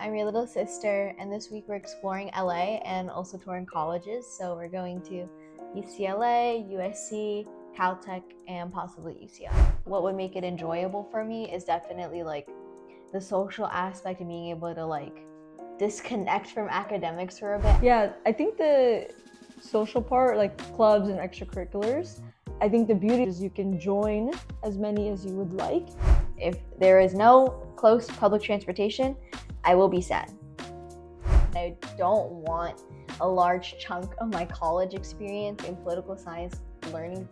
I'm your little sister, and this week we're exploring LA and also touring colleges. So we're going to UCLA, USC, Caltech, and possibly UCI. What would make it enjoyable for me is definitely like the social aspect and being able to like disconnect from academics for a bit. Yeah, I think the social part, like clubs and extracurriculars, I think the beauty is you can join as many as you would like. If there is no close public transportation, I will be sad. I don't want a large chunk of my college experience in political science learning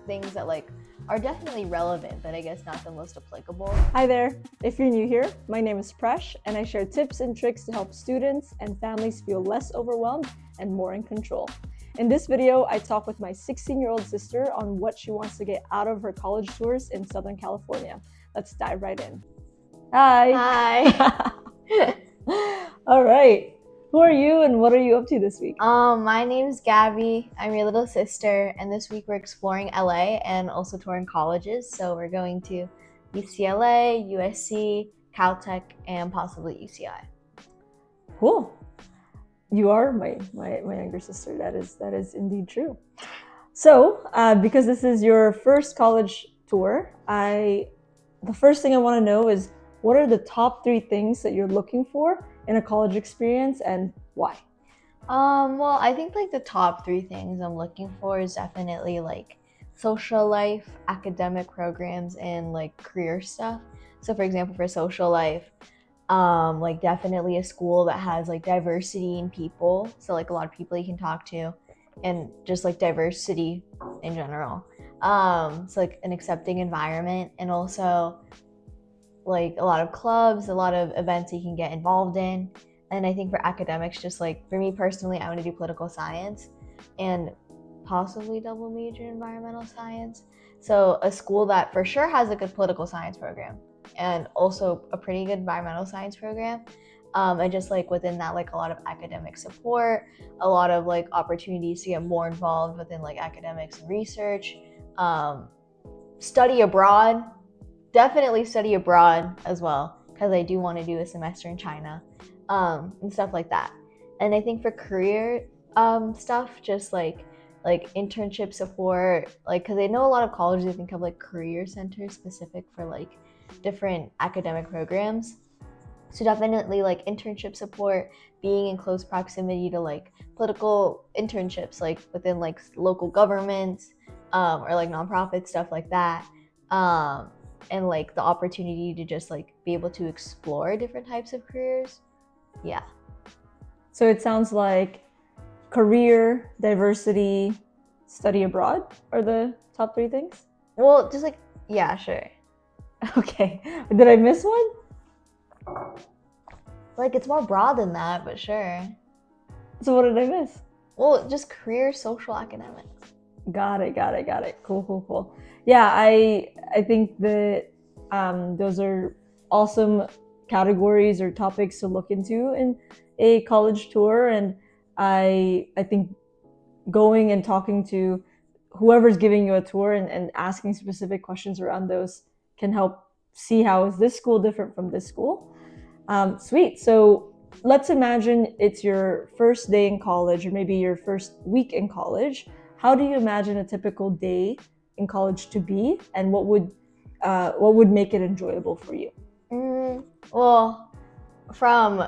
things that like are definitely relevant, but I guess not the most applicable. Hi there, if you're new here, my name is Presh, and I share tips and tricks to help students and families feel less overwhelmed and more in control. In this video, I talk with my 16-year-old sister on what she wants to get out of her college tours in Southern California. Let's dive right in. Hi. Hi. All right. Who are you and what are you up to this week? My name's Gabby. I'm your little sister, and this week we're exploring LA and also touring colleges. So we're going to UCLA, USC, Caltech, and possibly UCI. Cool. You are my younger sister. That is indeed true. So, because this is your first college tour, the first thing I want to know is what are the top 3 things that you're looking for in a college experience and why? Well, I think like the top 3 things I'm looking for is definitely like social life, academic programs, and like career stuff. So for example, for social life, like definitely a school that has like diversity in people. So like a lot of people you can talk to and just like diversity in general. So like an accepting environment, and also like a lot of clubs, a lot of events you can get involved in. And I think for academics, just like for me personally, I want to do political science and possibly double major in environmental science. So a school that for sure has a good political science program and also a pretty good environmental science program. And just like within that, like a lot of academic support, a lot of like opportunities to get more involved within like academics and research, study abroad. Definitely study abroad as well, because I do want to do a semester in China, and stuff like that. And I think for career stuff, just like internship support, like because I know a lot of colleges I think have like career centers specific for like different academic programs. So definitely like internship support, being in close proximity to like political internships, like within like local governments, or like nonprofit stuff like that. And like the opportunity to just like be able to explore different types of careers. Yeah. So it sounds like career, diversity, study abroad are the top 3 things? Well, just like, yeah, sure. Okay. Did I miss one? Like it's more broad than that, but sure. So what did I miss? Well, just career, social, academics. Got it. Cool. Yeah, I think that those are awesome categories or topics to look into in a college tour, and I think going and talking to whoever's giving you a tour and asking specific questions around those can help see how is this school different from this school. Sweet. So let's imagine it's your first day in college, or maybe your first week in college. How do you imagine a typical day in college to be, and what would make it enjoyable for you? Well, from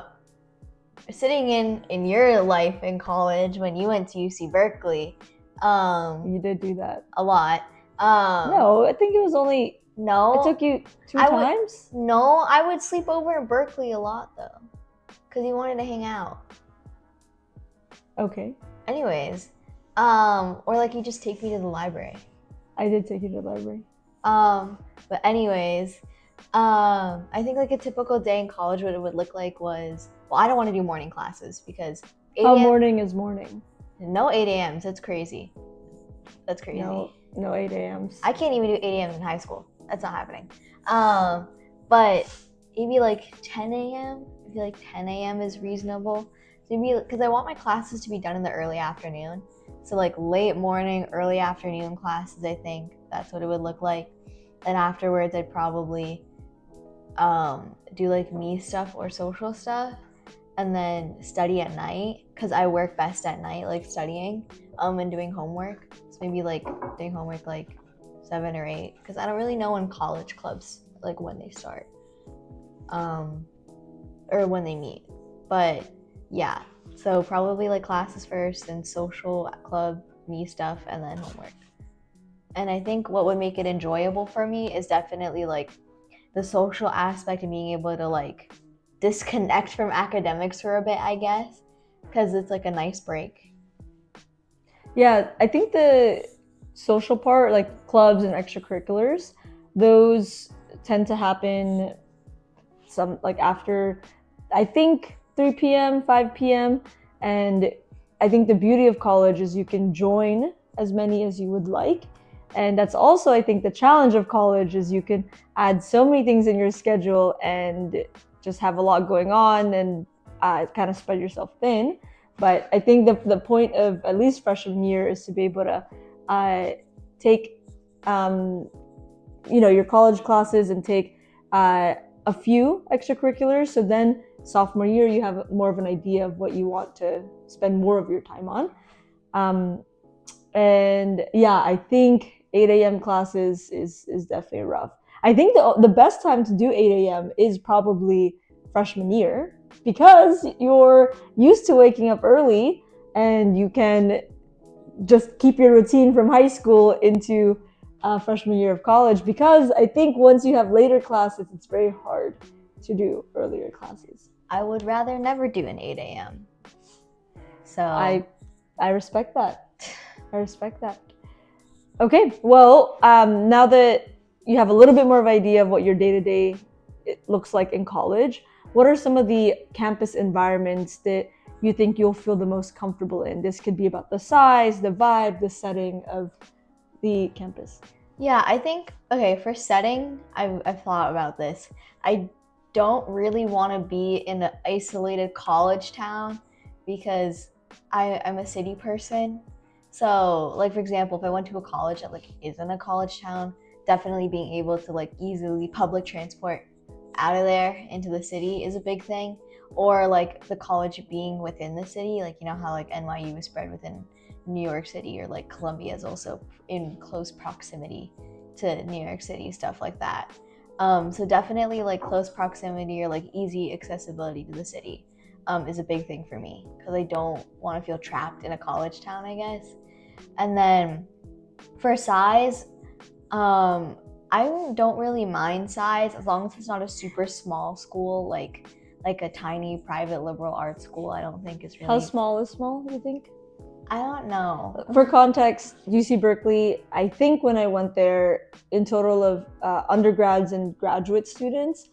sitting in your life in college when you went to UC Berkeley, You did do that a lot. No, I think it was only. No, it took you 2 times. No, I would sleep over in Berkeley a lot though, because you wanted to hang out. Okay. Anyways, or like you just take me to the library. I did take you to the library. But anyways, I think like a typical day in college, what it would look like was, well, I don't want to do morning classes because 8 How a.m. morning is morning? No 8 a.m.s. That's crazy. No 8 a.m.s. I can't even do 8 a.m. in high school. That's not happening. But maybe like 10 a.m. I feel like 10 a.m. is reasonable. So maybe because I want my classes to be done in the early afternoon. So like late morning, early afternoon classes, I think that's what it would look like. Then afterwards, I'd probably do like me stuff or social stuff, and then study at night because I work best at night, like studying and doing homework. So maybe like doing homework like 7 or 8, because I don't really know when college clubs like when they start um, or when they meet. But yeah, so probably like classes first, and social club, me stuff, and then homework. And I think what would make it enjoyable for me is definitely like the social aspect and being able to like disconnect from academics for a bit, I guess, because it's like a nice break. Yeah, I think the social part, like clubs and extracurriculars, those tend to happen some like after, I think, 3 p.m., 5 p.m. And I think the beauty of college is you can join as many as you would like. And that's also, I think, the challenge of college is you can add so many things in your schedule and just have a lot going on and kind of spread yourself thin. But I think the point of at least freshman year is to be able to take your college classes and take a few extracurriculars. So then sophomore year, you have more of an idea of what you want to spend more of your time on. And yeah, I think 8 a.m. classes is definitely rough. I think the best time to do 8 a.m. is probably freshman year, because you're used to waking up early and you can just keep your routine from high school into freshman year of college. Because I think once you have later classes, it's very hard to do earlier classes. I would rather never do an 8 a.m. So I respect that. I respect that. Okay, well, now that you have a little bit more of an idea of what your day-to-day looks like in college, what are some of the campus environments that you think you'll feel the most comfortable in? This could be about the size, the vibe, the setting of the campus. Yeah, I think, okay, for setting, I've thought about this. I don't really want to be in an isolated college town because I'm a city person. So, like, for example, if I went to a college that like isn't a college town, definitely being able to like easily public transport out of there into the city is a big thing. Or like the college being within the city, like you know how like NYU is spread within New York City, or like Columbia is also in close proximity to New York City, stuff like that. So definitely like close proximity or like easy accessibility to the city is a big thing for me, because I don't want to feel trapped in a college town, I guess. And then for size, I don't really mind size as long as it's not a super small school, like a tiny private liberal arts school. I don't think it's really. How small is small, you think? I don't know. For context, UC Berkeley, I think when I went there, in total of undergrads and graduate students,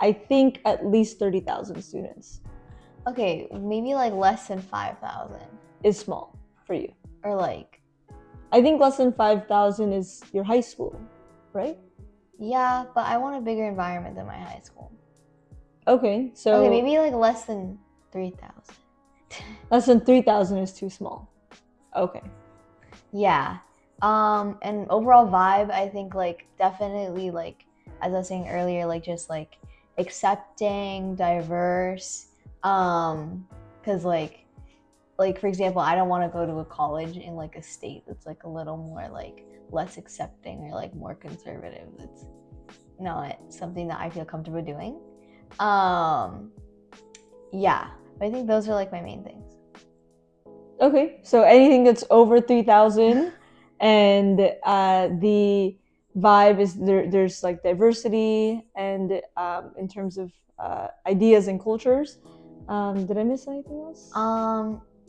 I think at least 30,000 students. Okay, maybe like less than 5,000 is small for you. Or like, I think less than 5,000 is your high school, right? Yeah, but I want a bigger environment than my high school. Okay, so maybe like less than 3,000. Less than 3,000 is too small. Okay. Yeah. And overall vibe, I think like definitely like, as I was saying earlier, like just like accepting, diverse. Cause like for example, I don't want to go to a college in like a state that's like a little more like less accepting or like more conservative. That's not something that I feel comfortable doing. Yeah, I think those are like my main things. Okay, so anything that's over 3,000 and the vibe is there's like diversity and in terms of ideas and cultures. Did I miss anything else?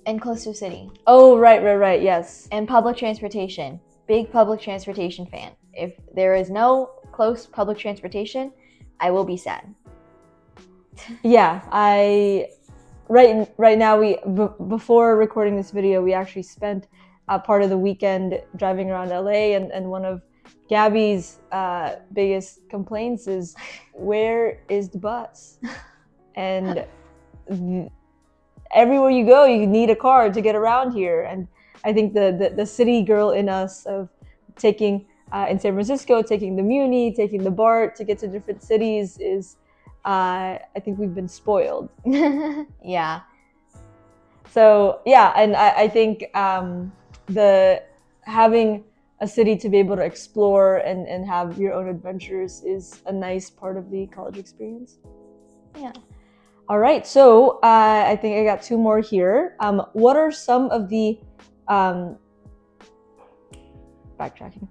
And close to a city. Oh, right, yes. And public transportation. Big public transportation fan. If there is no close public transportation, I will be sad. Yeah, right now before recording this video, we actually spent part of the weekend driving around LA, and one of Gabby's biggest complaints is, where is the bus? And everywhere you go, you need a car to get around here. And I think the city girl in us of taking in San Francisco, taking the Muni, taking the BART to get to different cities is, I think we've been spoiled. Yeah. So yeah, and I think the having a city to be able to explore and have your own adventures is a nice part of the college experience. Yeah. All right, so I think I got two more here. What are some of the backtracking?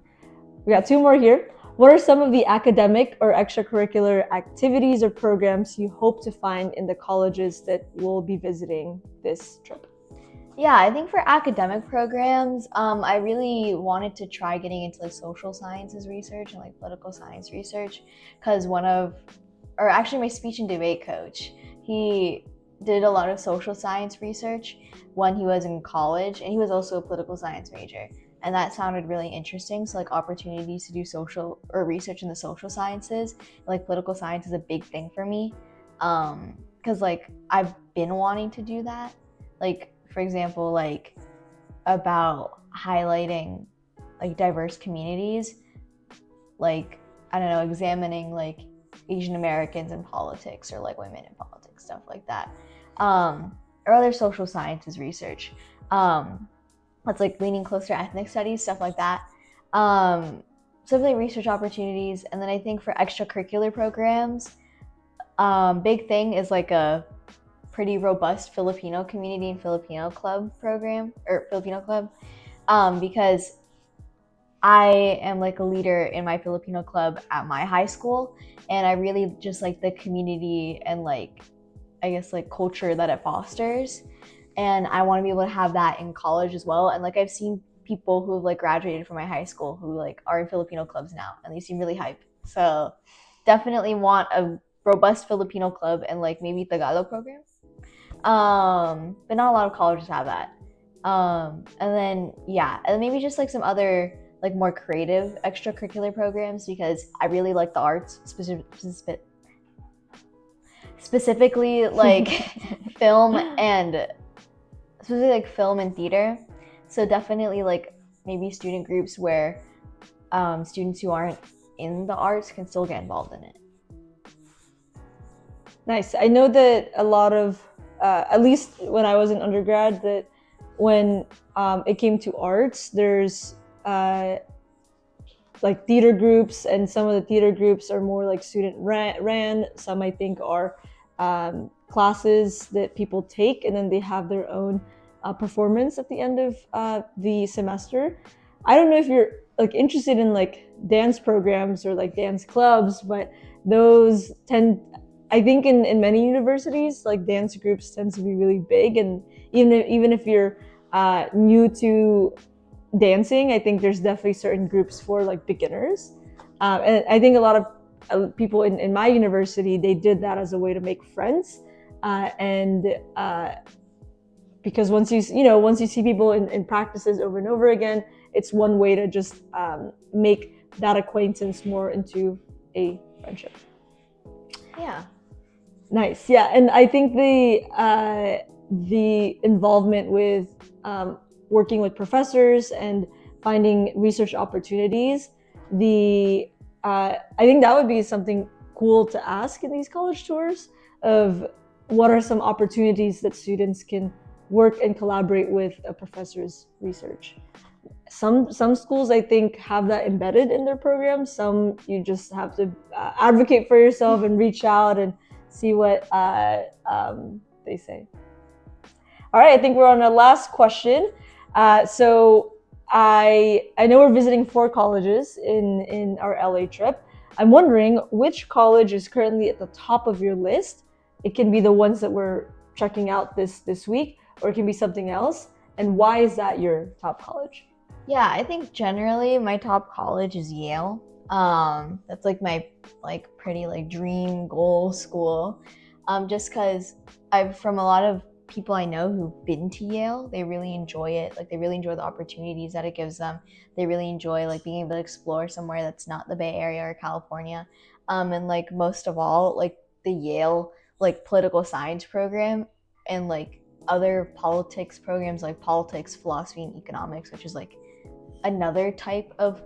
We got two more here. What are some of the academic or extracurricular activities or programs you hope to find in the colleges that we'll be visiting this trip? Yeah, I think for academic programs, I really wanted to try getting into like social sciences research and like political science research, because my speech and debate coach, he did a lot of social science research when he was in college, and he was also a political science major, and that sounded really interesting. So like opportunities to do social or research in the social sciences, like political science is a big thing for me, because like I've been wanting to do that, like for example, like about highlighting like diverse communities, like I don't know, examining like Asian Americans in politics or like women in politics, stuff like that, or other social sciences research. That's like leaning closer to ethnic studies, stuff like that. So like research opportunities, and then I think for extracurricular programs, big thing is like a pretty robust Filipino community and Filipino club program or Filipino club, because I am like a leader in my Filipino club at my high school, and I really just like the community and like I guess like culture that it fosters, and I want to be able to have that in college as well. And like I've seen people who have like graduated from my high school who like are in Filipino clubs now, and they seem really hype. So definitely want a robust Filipino club and like maybe Tagalog program. But not a lot of colleges have that. And then yeah, and maybe just like some other like more creative extracurricular programs, because I really like the arts, specifically like film and specifically like film and theater. So definitely like maybe student groups where students who aren't in the arts can still get involved in it. Nice. I know that a lot of, at least when I was an undergrad, that when it came to arts, there's like theater groups, and some of the theater groups are more like student ran. Some I think are classes that people take, and then they have their own performance at the end of the semester. I don't know if you're like interested in like dance programs or like dance clubs, but those tend, I think in many universities, like dance groups tend to be really big, and even if you're new to dancing, I think there's definitely certain groups for like beginners, and I think a lot of people in my university, they did that as a way to make friends, and because once you see people in practices over and over again, it's one way to just make that acquaintance more into a friendship. Yeah. Nice. Yeah, and I think the involvement with working with professors and finding research opportunities, I think that would be something cool to ask in these college tours, of what are some opportunities that students can work and collaborate with a professor's research. Some schools I think have that embedded in their programs. Some you just have to advocate for yourself and reach out and see what they say. All right, I think we're on our last question. So I know we're visiting 4 colleges in our LA trip. I'm wondering which college is currently at the top of your list. It can be the ones that we're checking out this week, or it can be something else. And why is that your top college? Yeah, I think generally my top college is Yale. That's like my like pretty like dream goal school. Just because I've from a lot of people I know who've been to Yale, they really enjoy it. Like they really enjoy the opportunities that it gives them. They really enjoy like being able to explore somewhere that's not the Bay Area or California. And like most of all, like the Yale like political science program and like other politics programs like politics, philosophy, and economics, which is like another type of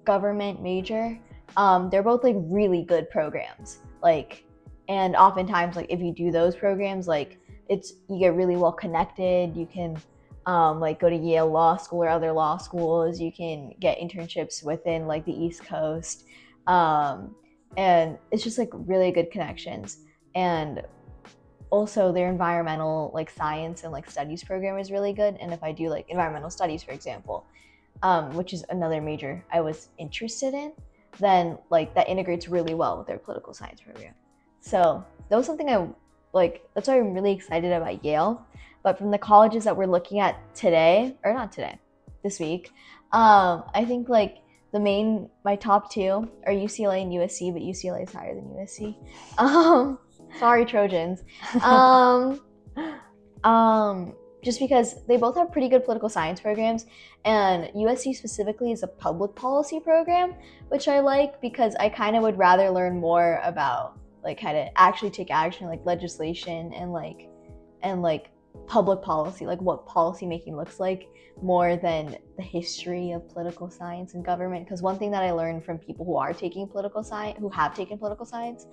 government major. They're both like really good programs. Like, and oftentimes like if you do those programs, like you get really well connected. You can like go to Yale Law School or other law schools. You can get internships within like the East Coast, and it's just like really good connections. And also their environmental like science and like studies program is really good. And if I do like environmental studies, for example, which is another major I was interested in, then like that integrates really well with their political science program. So that was something I like. That's why I'm really excited about Yale. But from the colleges that we're looking at today, or not today, this week, I think like my top two are UCLA and USC, but UCLA is higher than USC. Sorry, Trojans. Just because they both have pretty good political science programs, and USC specifically is a public policy program, which I like because I kind of would rather learn more about like how to actually take action, like legislation and like public policy, like what policy making looks like, more than the history of political science and government. Because one thing that I learned from people who have taken political science,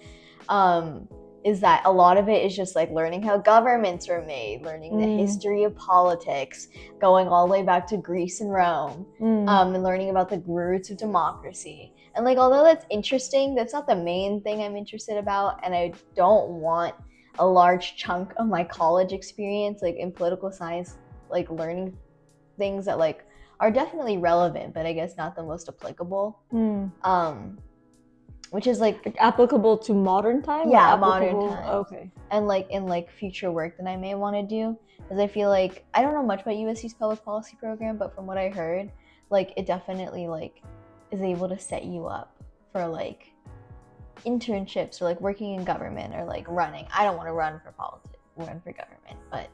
is that a lot of it is just like learning how governments were made, learning the history of politics, going all the way back to Greece and Rome, and learning about the roots of democracy. And like, although that's interesting, that's not the main thing I'm interested about, and I don't want a large chunk of my college experience like in political science, like learning things that like are definitely relevant, but I guess not the most applicable. Which is like applicable to modern time? Yeah, modern time. Okay. And like in like future work that I may want to do, because I feel like I don't know much about USC's public policy program, but from what I heard, like it definitely like is able to set you up for like internships or like working in government or like running. I don't want to run for government, but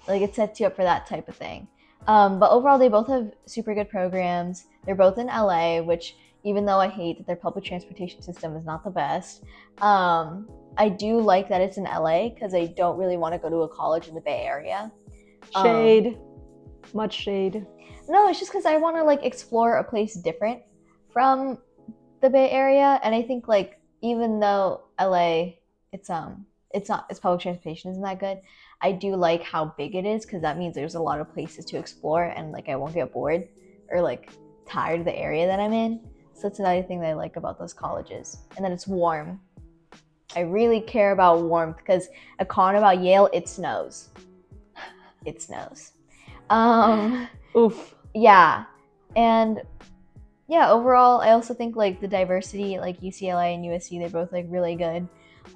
like it sets you up for that type of thing. But overall, they both have super good programs. They're both in LA, which even though I hate that their public transportation system is not the best, I do like that it's in LA because I don't really want to go to a college in the Bay Area. Shade. Much shade. No, it's just because I want to like explore a place different from the Bay Area. And I think like even though LA, its public transportation isn't that good, I do like how big it is because that means there's a lot of places to explore and like I won't get bored or like tired of the area that I'm in. So that's another thing that I like about those colleges. And then it's warm. I really care about warmth because a con about Yale, it snows. It snows. Oof. Yeah. And yeah, overall, I also think like the diversity, like UCLA and USC, they're both like really good.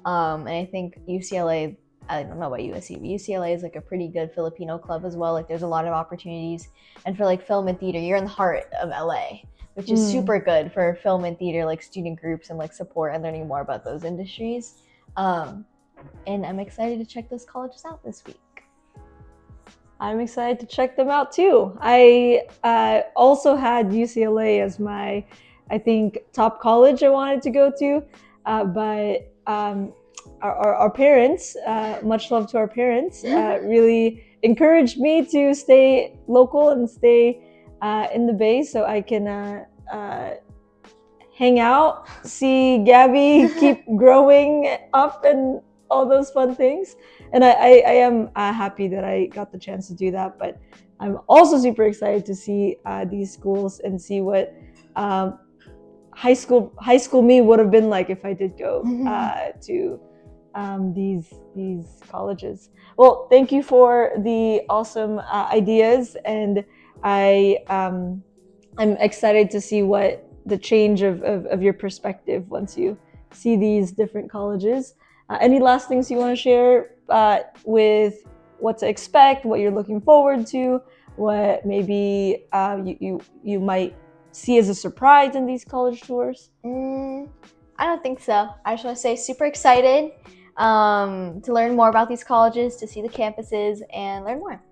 And I think UCLA, I don't know about USC, but UCLA is like a pretty good Filipino club as well. Like there's a lot of opportunities. And for like film and theater, you're in the heart of LA, which is super good for film and theater, like student groups and like support and learning more about those industries. And I'm excited to check those colleges out this week. I'm excited to check them out too. I also had UCLA as my, I think, top college I wanted to go to, but our parents, much love to our parents, really encouraged me to stay local and stay in the Bay so I can hang out, see Gabby keep growing up and all those fun things. And I am happy that I got the chance to do that, but I'm also super excited to see these schools and see what high school me would have been like if I did go to these colleges. Well, thank you for the awesome ideas, and I'm excited to see what the change of your perspective once you see these different colleges. Any last things you want to share with what to expect, what you're looking forward to, what maybe you might see as a surprise in these college tours? I don't think so. I just want to say super excited to learn more about these colleges, to see the campuses, and learn more.